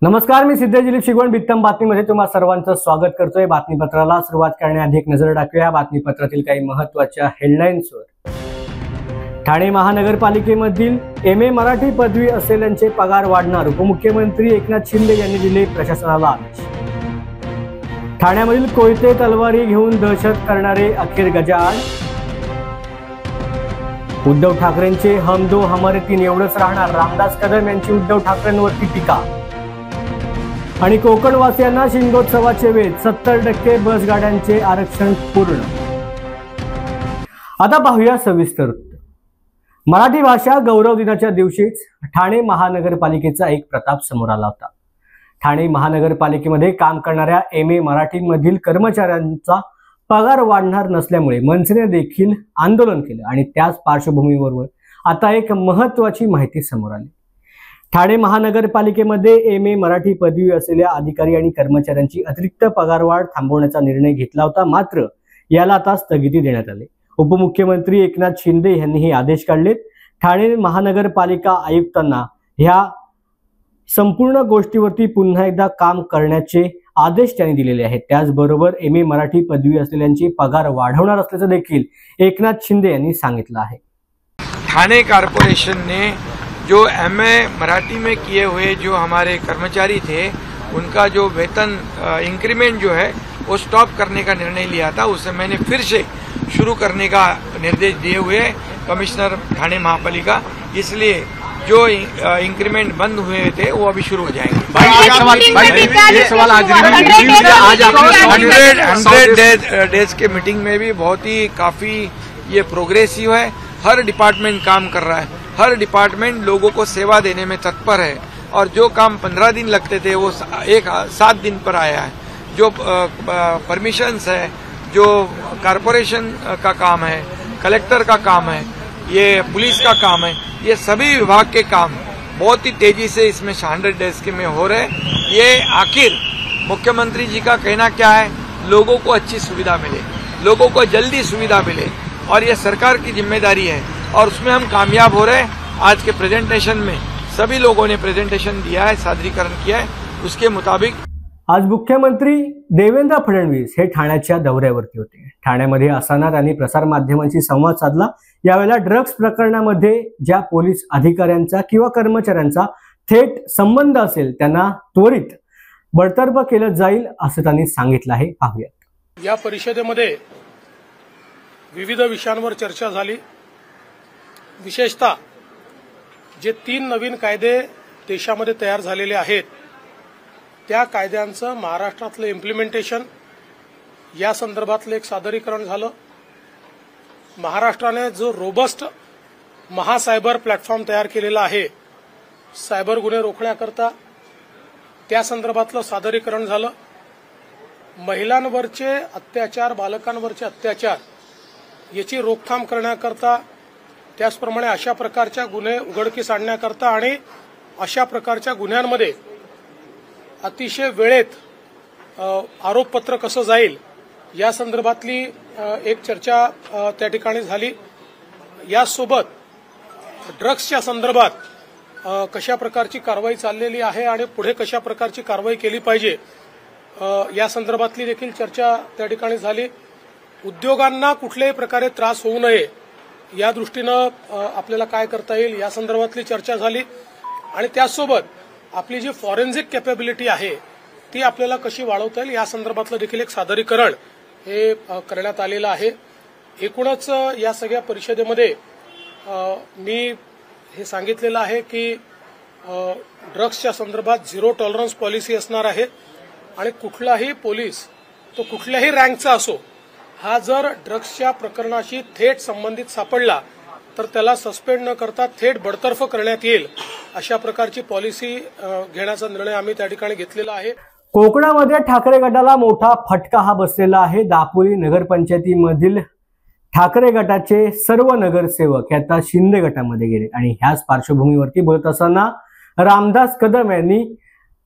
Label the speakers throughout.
Speaker 1: नमस्कार, मी सिद्धेश दिलीप शिगवण बित्तम बातमीमध्ये तुम्हा सर्वांचं स्वागत करतोय। बातमीपत्राला सुरुवात करण्याआधी एक नजर टाकूया बातमीपत्रातील काही महत्त्वाच्या हेडलाईन्सवर। ठाणे महानगरपालिकेमधील MA मराठी पदवी असलेल्यांचे पगार वाढणार, उपमुख्यमंत्री एकनाथ शिंदे यांनी दिले प्रशासनाला आदेश। ठाण्यामधील कोयते तलवारी घेऊन दहशत करणारे अखेर गजाआड। उद्धव ठाकरेंचे हम दो हमारे तीन एवढंच राहणार, रामदास कदम यांची उद्धव ठाकरेंवरती टीका। आणि कोकणवासियांना शिंगोत्सवाचे वेध, 70% बस गाड्यांचे आरक्षण पूर्ण। आता पाहूया सविस्तर। मराठी भाषा गौरव दिनाच्या दिवशीच ठाणे महानगरपालिकेचा एक प्रताप समोर आला होता। ठाणे महानगरपालिकेमध्ये काम करणाऱ्या MA मराठीमधील कर्मचाऱ्यांचा पगार वाढणार नसल्यामुळे मनसेने देखील आंदोलन केलं आणि त्याच पार्श्वभूमीवर आता एक महत्त्वाची माहिती समोर आली। ठाणे महानगरपालिकेमध्ये MA मराठी पदवी असलेल्या अधिकारी आणि कर्मचाऱ्यांची अतिरिक्त पगारवाढ थांबवण्याचा निर्णय घेतला होता, मात्र याला आता स्थगिती देण्यात आली। उपमुख्यमंत्री एकनाथ शिंदे यांनी हे आदेश काढलेत। ठाणे महानगरपालिका आयुक्तांना ह्या संपूर्ण गोष्टीवरती पुन्हा एकदा काम करण्याचे आदेश त्यांनी दिलेले आहेत। त्याचबरोबर MA मराठी पदवी असलेल्यांची पगार वाढवणार असल्याचं देखील एकनाथ शिंदे यांनी सांगितलं आहे।
Speaker 2: ठाणे कॉर्पोरेशन ने जो MA मराठी में किए हुए जो हमारे कर्मचारी थे, उनका जो वेतन इंक्रीमेंट जो है वो स्टॉप करने का निर्णय लिया था, उसे मैंने फिर से शुरू करने का निर्देश दिए हुए कमिश्नर ठाणे महापालिका, इसलिए जो इंक्रीमेंट बंद हुए थे वो अभी शुरू हो जाएंगे। 100 डेज के मीटिंग में भी बहुत ही काफी ये प्रोग्रेसिव है। हर डिपार्टमेंट काम कर रहा है, हर डिपार्टमेंट लोगों को सेवा देने में तत्पर है और जो काम 15 दिन लगते थे वो 7 दिन पर आया है। जो परमिशंस है, जो कॉर्पोरेशन का काम है, कलेक्टर का काम है, ये पुलिस का काम है, ये सभी विभाग के काम बहुत ही तेजी से इसमें 100 डेज के में हो रहे। ये आखिर मुख्यमंत्री जी का कहना क्या है, लोगों को अच्छी सुविधा मिले, लोगों को जल्दी सुविधा मिले और ये सरकार की जिम्मेदारी है और उसमें हम कामयाब हो रहे हैं। आज के प्रेजेंटेशन में सभी लोगों ने प्रेजेंटेशन दिया है, सादरीकरण किया है, उसके मुताबिक
Speaker 1: आज मुख्यमंत्री देवेंद्र फडणवीस हे ठाण्याच्या दौऱ्यावरती होते। ठाण्यामध्ये असताना त्यांनी प्रसार माध्यमांशी संवाद साधला। यावेळेला ड्रग्ज प्रकरणामध्ये ज्या पोलीस अधिकाऱ्यांचा किंवा कर्मचाऱ्यांचा थेट संबंध असेल त्यांना त्वरित बडतर्फ केलं जाईल असं त्यांनी सांगितलं आहे। पाहूयात।
Speaker 3: या परिषदेमध्ये विविध विषयांवर चर्चा झाली। विशेषतः जे 3 नवीन कायदे देशामध्ये तयार झालेले आहेत त्या कायद्यांचं महाराष्ट्रातलं इम्प्लिमेंटेशन या संदर्भातलं एक सादरीकरण झालं। महाराष्ट्राने जो रोबस्ट महासायबर प्लॅटफॉर्म तयार केलेला आहे सायबर गुन्हे रोखण्याकरता, त्या संदर्भातलं सादरीकरण झालं। महिलांवरचे अत्याचार, बालकांवरचे अत्याचार याची रोकथाम करण्याकरता, त्याचप्रमाणे अशा प्रकारच्या गुन्हे उघडकीस आणण्याकरता आणि अशा प्रकारच्या गुन्ह्यांमध्ये अतिशय वेळेत आरोपपत्र कसं जाईल या संदर्भातली एक चर्चा त्या ठिकाणी झाली। यासोबत ड्रग्सच्या संदर्भात कशा प्रकारची कारवाई चाललेली आहे आणि पुढे कशा प्रकारची कारवाई केली पाहिजे या संदर्भातली देखील चर्चा त्या ठिकाणी झाली। उद्योगांना कुठल्याही प्रकारे त्रास होऊ नये या दृष्टीनं आपल्याला काय करता येईल या संदर्भातली चर्चा झाली आणि त्यासोबत आपली जी फॉरेन्सिक कॅपेबिलिटी आहे ती आपल्याला कशी वाढवता येईल या संदर्भातलं देखील एक सादरीकरण हे करण्यात आलेलं आहे। एकूणच या सगळ्या परिषदेमध्ये मी हे सांगितलेलं आहे की ड्रग्सच्या संदर्भात 0 टॉलरन्स पॉलिसी असणार आहे आणि कुठलाही पोलीस तो कुठल्याही रँकचा असो, हा जर ड्रग्सच्या प्रकरणाशी थेट संबंधित सापडला तर त्याला सस्पेंड न करता थेट बडतर्फ करण्यात येईल अशा प्रकारची पॉलिसी घेण्याचा निर्णय आम्ही त्या ठिकाणी घेतलेला आहे।
Speaker 1: कोकणामध्ये ठाकरे गटाला मोठा फटका हा बसलेला आहे। दापोली नगरपंचायतीमधील ठाकरे गटाचे सर्व नगरसेवक हे आता शिंदे गटामध्ये गेले आणि ह्याच पार्श्वभूमीवरती बोलत असताना रामदास कदम यांनी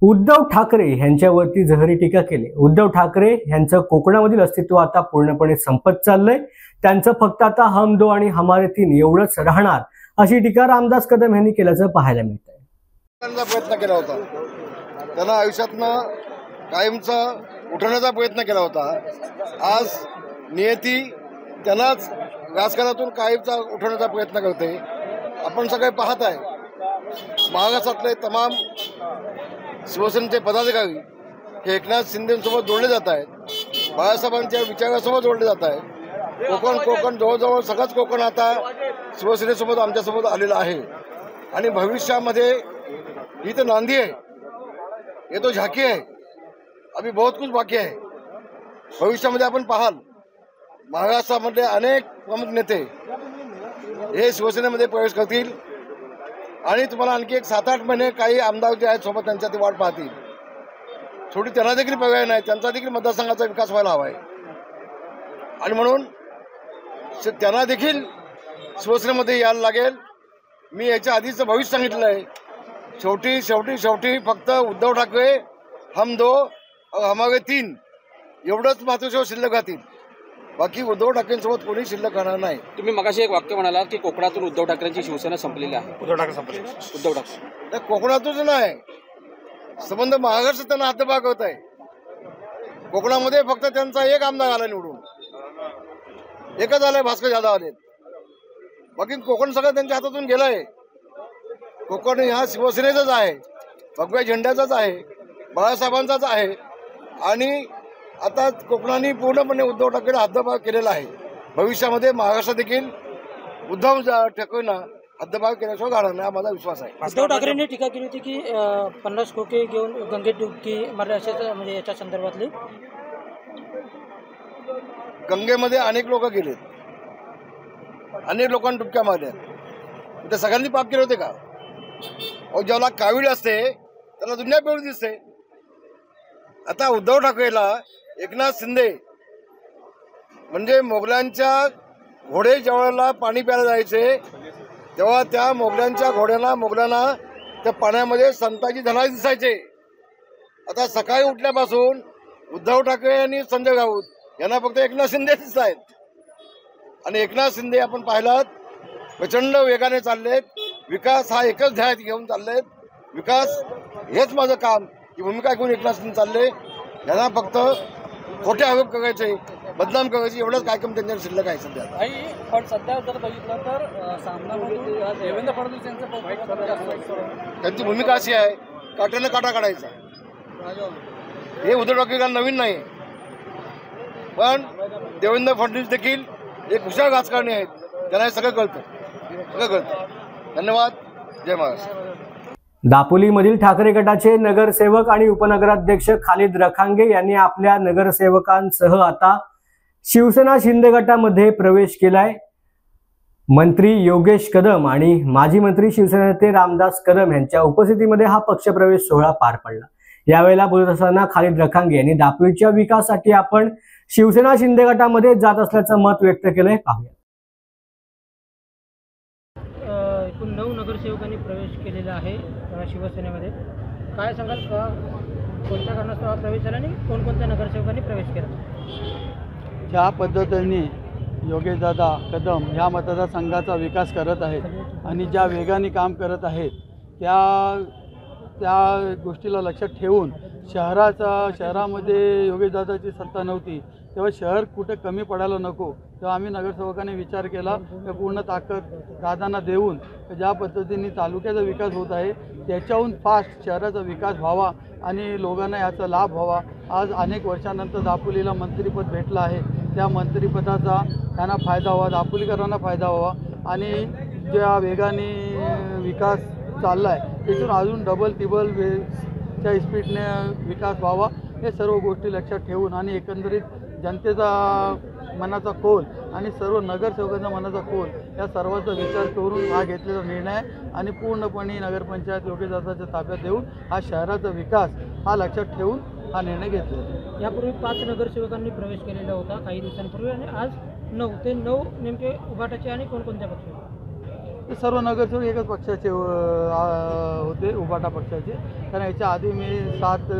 Speaker 1: उद्धव ठाकरे यांच्यावरती जहरी टीका केली। उद्धव ठाकरे यांचं कोकणामधील अस्तित्व आता पूर्णपणे संपत चाललंय, त्यांचं फक्त आता हम दो आणि हमारे तीन एवढंच राहणार अशी टीका रामदास कदम यांनी केल्याचं पाहायला मिळतंय।
Speaker 4: प्रयत्न केला होता त्यांना आयुष्यातनं कायमचा उठवण्याचा प्रयत्न केला होता. आज नियती त्यांनाच राजकारणातून कायमचा उठवण्याचा प्रयत्न करते. आपण सगळे पाहत आहे, महाराष्ट्रातले तमाम शिवसेनेचे पदाधिकारी हे एकनाथ शिंदेसोबत जोडले जात आहेत, बाळासाहेबांच्या विचारासोबत जोडले जात आहेत. कोकण जवळजवळ सगळंच कोकण आता शिवसेनेसोबत आमच्यासोबत आलेलं आहे. आणि भविष्यामध्ये ही तर नांदी आहे, हे तो झाकी आहे. अभी बहुत कुछ बाकी आहे. भविष्यामध्ये आपण पाहाल महाराष्ट्रामधले अनेक प्रमुख नेते हे शिवसेनेमध्ये प्रवेश करतील आणि तुम्हाला आणखी एक 7-8 महिने काही आमदार जे आहेत सोबत त्यांच्या ते वाट पाहतील. शेवटी त्यांना देखील पर्याय नाही, त्यांचा देखील मतदारसंघाचा विकास व्हायला हवा आहे. आणि म्हणून त्यांना देखील शिवसेनेमध्ये यायला लागेल. मी याच्या आधीचं भविष्य सांगितलं आहे. शेवटी फक्त उद्धव ठाकरे हम दो और हमारे तीन एवढंच मातृशेव शिल्लक राहतील. बाकी उद्धव ठाकरेंसोबत कोणी शिल्लक राहणार नाही.
Speaker 5: तुम्ही मगाशी एक वाक्य म्हणालात की कोकणातून उद्धव ठाकरेंची शिवसेना संपलेली आहे. उद्धव ठाकरे
Speaker 4: कोकणातूनच नाही, संबंध महाराष्ट्र त्यांना हातभार करत आहे. कोकणामध्ये फक्त त्यांचा एक आमदार आला निवडून, एकच आलाय, भास्कर जाधव आले. बाकी कोकण सगळं त्यांच्या हातातून गेलंय. कोकण हा शिवसेनेचाच आहे, भगव्या झेंड्याचाच आहे, बाळासाहेबांचाच आहे. आणि आता कोकणाने पूर्णपणे उद्धव ठाकरे हद्दपार केलेला आहे. भविष्यामध्ये महाराष्ट्रात देखील उद्धव ठाकरेंना हद्दपार केल्याशिवाय राहणार नाही, हा माझा विश्वास आहे.
Speaker 6: उद्धव ठाकरेंनी टीका केली होती की 50 खोके घेऊन गंगेत डुबकी मारली अशाच म्हणजे याच्या संदर्भातली.
Speaker 4: गंगेमध्ये अनेक लोक गेलेत, अनेक लोकांनी डुबक्या मारल्या. ते सगळ्यांनी पाप केले होते का? ज्याला कावीळ असते त्याला दुनिया पिवळी दिसते. आता उद्धव ठाकरेला एकनाथ शिंदे म्हणजे मोगलांच्या घोडे ज्यावेळेला पाणी प्यायला जायचे तेव्हा त्या मोगलांना त्या पाण्यामध्ये संताजी धनाजी दिसायचे. आता सकाळी उठल्यापासून उद्धव ठाकरे आणि संजय राऊत यांना फक्त एकनाथ शिंदे दिसत आहेत. आणि एकनाथ शिंदे आपण पाहिलात प्रचंड वेगाने चाललेत. विकास हा एकच ध्येय घेऊन चाललेत. विकास हेच माझं काम ही भूमिका घेऊन एकनाथ शिंदे चालले. यांना फक्त खोटे आरोप करायचे, बदनाम करायचे, एवढंच कार्यक्रम त्यांच्या शिल्लक आहे सध्या.
Speaker 6: पण सध्या जर बघितलं तर सामनामधून देवेंद्र फडणवीस यांचं
Speaker 4: त्यांची भूमिका अशी आहे, काट्यानं काटा काढायचा. हे उद्धव ठाकरेंना नवीन नाही, पण देवेंद्र फडणवीस देखील एक हुशार राजकारणी आहेत. त्यांना हे सगळं कळतं. धन्यवाद. जय महाराष्ट्र.
Speaker 1: दापोलीमधील ठाकरे गटाचे नगरसेवक आणि उपनगराध्यक्ष खालिद रखांगे यांनी आपल्या नगरसेवकांसह आता शिवसेना शिंदे गटामध्ये प्रवेश केलाय. मंत्री योगेश कदम आणि माजी मंत्री शिवसेना नेते रामदास कदम यांच्या उपस्थितीमध्ये हा पक्षप्रवेश सोहळा पार पडला. यावेळेला बोलत असताना खालिद रखांगे यांनी दापोलीच्या विकासासाठी आपण शिवसेना शिंदे गटामध्ये जात असल्याचं मत व्यक्त केलंय. पाहूया.
Speaker 6: एकूण 9 नगरसेवकांनी प्रवेश केलेला आहे शिवसेनेमध्ये. काय सांगाल का, कोणत्या कारणास्तव हा प्रवेश झाला आणि कोणकोणत्या नगरसेवकांनी प्रवेश केला?
Speaker 7: ज्या पद्धतीने योगेशदादा कदम ह्या मतदारसंघाचा विकास करत आहेत आणि ज्या वेगाने काम करत आहेत त्या गोष्टीला लक्षात ठेवून शहरामध्ये योगेशदादाची सत्ता नव्हती तेव्हा शहर कुठे कमी पडायला नको, तेव्हा आम्ही नगरसेवकांनी विचार केला की पूर्ण ताकद दादांना देऊन ज्या पद्धतीने तालुक्याचा विकास होत आहे त्याच्याहून फास्ट शहराचा विकास व्हावा आणि लोकांना याचा लाभ व्हावा. आज अनेक वर्षानंतर दापोलीला मंत्रिपद भेटलं आहे. त्या मंत्रिपदाचा त्यांना फायदा व्हावा, दापोलीकरांना फायदा व्हावा आणि ज्या वेगाने विकास चालला आहे त्यातून अजून डबल टिबल च्या स्पीडने विकास व्हावा. हे सर्व गोष्टी लक्षात ठेवून आणि एकंदरीत जनतेचा मनाचा कौल आणि सर्व नगरसेवकांचा मनाचा कौल या सर्वांचा विचार करून हा घेतलेला निर्णय आहे आणि पूर्णपणे नगरपंचायत योगेशदादाच्या ताब्यात देऊन हा शहराचा विकास हा लक्षात ठेवून हा निर्णय घेतला.
Speaker 6: यापूर्वी 5 नगरसेवकांनी प्रवेश केलेला होता काही दिवसांपूर्वी आणि आज 9 ते 9 नेमके उभाटाचे आणि कोणकोणत्या पक्षाचे?
Speaker 7: ते सर्व नगरसेवक एकच पक्षाचे होते, उभाटा पक्षाचे. कारण याच्या आधी मी 7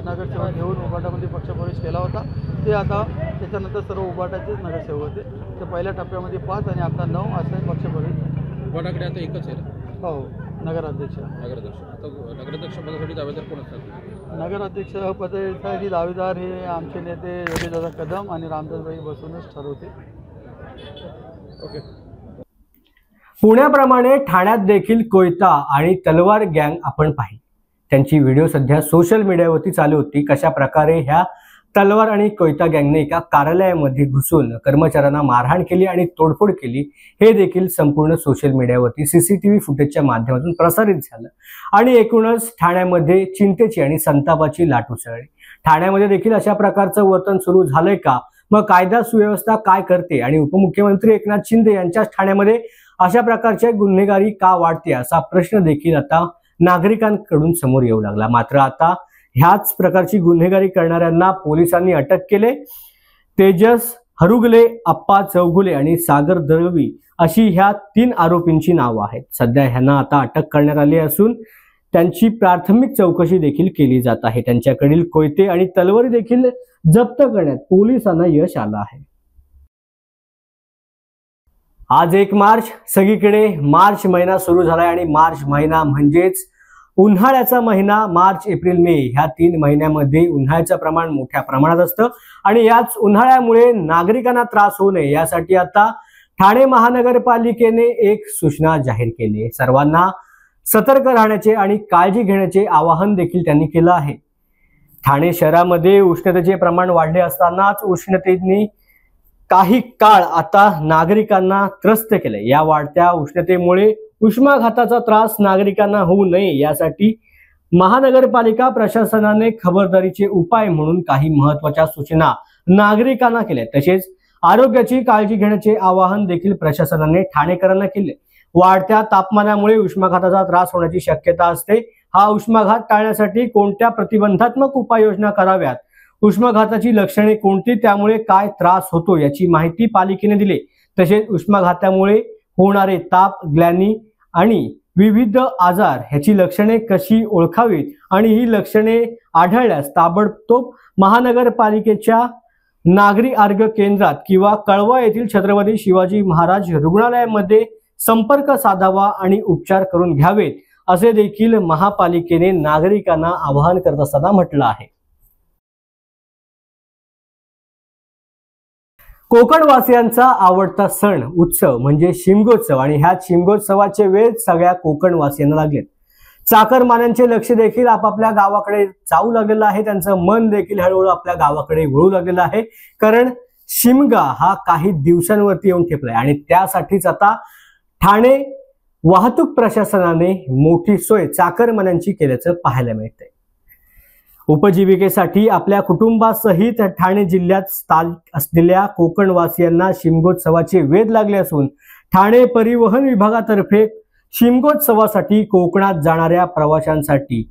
Speaker 7: नगरसेवक घेऊन उभाटामध्ये पक्षप्रवेश केला होता. ते आता त्याच्यानंतर सर्व उभाटाचेच नगरसेवक होते. ते पहिल्या टप्प्यामध्ये 5 आणि आता 9 असे पक्षप्रवेश.
Speaker 5: उभाटाकडे आता एकच आहे.
Speaker 7: हो, नगराध्यक्ष.
Speaker 5: आता नगराध्यक्ष पदासाठी दावेदार कोण असतात?
Speaker 7: नगराध्यक्ष पदासाठी दावेदार हे आमचे नेते योगेशदादा कदम आणि रामदासभाई बसूनच ठरवते.
Speaker 1: पुण्याप्रमाणे ठाण्यात देखील कोयता आणि तलवार गँग आपण पाहिली. त्यांची व्हिडिओ सध्या सोशल मीडियावरती चालू होती. कशा प्रकारे ह्या तलवार आणि कोयता गँगने एका कार्यालयामध्ये घुसून कर्मचाऱ्यांना मारहाण केली आणि तोडफोड केली हे देखील संपूर्ण सोशल मीडियावरती सीसीटीव्ही फुटेजच्या माध्यमातून प्रसारित झालं आणि एकूणच ठाण्यामध्ये चिंतेची आणि संतापाची लाट उसळली. ठाण्यामध्ये देखील अशा प्रकारचं वर्तन सुरू झालंय का? मग कायदा सुव्यवस्था काय करते आणि उपमुख्यमंत्री एकनाथ शिंदे यांच्या ठाण्यामध्ये अशा प्रकारच्या गुन्हेगारी का वाढते असा प्रश्न देखील आता नागरिकांकडून समोर येऊ लागला. मात्र आता ह्याच प्रकारची गुन्हेगारी करणाऱ्यांना पोलिसांनी अटक केले. तेजस हरुगले, अप्पा चौगुले आणि सागर दळवी अशी ह्या 3 आरोपींची नावं आहेत. सध्या ह्यांना आता अटक करण्यात आली असून त्यांची प्राथमिक चौकशी देखील केली जात आहे. त्यांच्याकडील कोयते आणि तलवारी देखील जप्त करण्यात पोलिसांना यश आलं आहे. आज 1 मार्च, सगळीकडे मार्च महिना सुरू झालाय आणि मार्च महिना म्हणजेच उन्हाळ्याचा महिना. मार्च, एप्रिल, मे ह्या 3 महिन्यामध्ये उन्हाळ्याचं प्रमाण मोठ्या प्रमाणात असतं आणि याच उन्हाळ्यामुळे नागरिकांना त्रास होऊ नये यासाठी आता ठाणे महानगरपालिकेने एक सूचना जाहीर केली आहे. सर्वांना सतर्क राहण्याचे आणि काळजी घेण्याचे आवाहन देखील त्यांनी केलं आहे. ठाणे शहरामध्ये उष्णतेचे प्रमाण वाढले असतानाच उष्णतेने काही काळ आता नागरिकांना त्रस्त केले. या वाढत्या उष्णतेमुळे उष्माघाताचा त्रास नागरिकांना होऊ नये यासाठी महानगरपालिका प्रशासनाने खबरदारीचे उपाय म्हणून काही महत्त्वाच्या सूचना नागरिकांना केल्या. तसेच आरोग्याची काळजी घेण्याचे आवाहन देखील प्रशासनाने ठाणेकरांना केले. वाढत्या तापमानामुळे उष्माघाताचा त्रास होण्याची शक्यता असते. हा उष्माघात टाळण्यासाठी कोणत्या प्रतिबंधात्मक उपाययोजना कराव्यात, उष्माघाताची लक्षणे कोणती, त्यामुळे काय त्रास होतो याची माहिती पालिकेने दिली. तसेच उष्माघातामुळे होणारे ताप, ग्लॅनी आणि विविध आजार ह्याची लक्षणे कशी ओळखावीत आणि ही लक्षणे आढळल्यास ताबडतोब महानगरपालिकेच्या नागरी आरोग्य केंद्रात किंवा कळवा येथील छत्रपती शिवाजी महाराज रुग्णालयामध्ये संपर्क साधावा आणि उपचार करून घ्यावेत असे देखील महापालिकेने नागरिकांना आवाहन करत असताना म्हटलं आहे. कोकणवासियांचा आवडता सण उत्सव म्हणजे शिमगोत्सव आणि ह्या शिमगोत्सवाचे वेध सगळ्या कोकणवासियांना लागलेत. चाकरमान्यांचे लक्ष देखील आपापल्या गावाकडे जाऊ लागलेलं आहे. त्यांचं मन देखील हळूहळू आपल्या गावाकडे वळू लागलेलं आहे. कारण शिमगा हा काही दिवसांवरती येऊन ठेपलाय आणि त्यासाठीच आता ठाणे वाहतूक प्रशासनाने मोठी सोय चाकरमान्यांची केल्याचं पाहायला मिळतंय. उपजीविकेसाठी आपल्या कुटुंबासहित ठाणे जिल्ह्यात स्थायिक असलेल्या कोकणवासियांना शिमगोत्सवाचे वेध लागले असून ठाणे परिवहन विभागातर्फे शिमगोत्सवासाठी कोकणात जाणाऱ्या प्रवाशांसाठी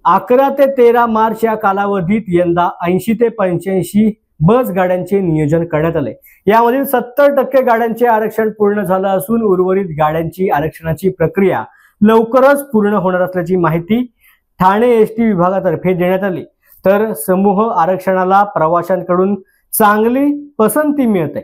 Speaker 1: 11 ते 13 मार्च या कालावधीत यंदा 80 ते 85 बस गाड्यांचे नियोजन करण्यात आले. यामधील 70% गाड्यांचे आरक्षण पूर्ण झालं असून उर्वरित गाड्यांची आरक्षणाची प्रक्रिया लवकरच पूर्ण होणार असल्याची माहिती ठाणे एसटी विभागातर्फे देण्यात आली. तर समूह आरक्षणाला प्रवाशांकडून चांगली पसंती मिळते.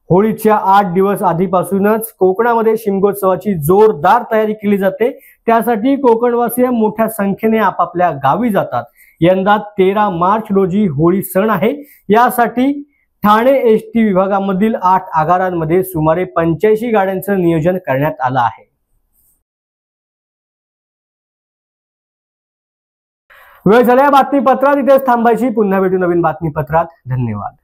Speaker 1: होळीच्या 8 दिवस आधीपासूनच कोकणामध्ये शिमगोत्सवाची जोरदार तयारी केली जाते. त्यासाठी कोकणवासीय मोठ्या संख्येने आपापल्या गावी जातात. यंदा 13 मार्च रोजी होळी सण आहे. यासाठी ठाणे एसटी विभागामधील 8 आगारांमध्ये सुमारे 85 गाड्यांचं नियोजन करण्यात आलं आहे. वेळ झाल्या बातमीपत्रात इथेच थांबायची. पुन्हा भेटू नवीन बातमीपत्रात. धन्यवाद.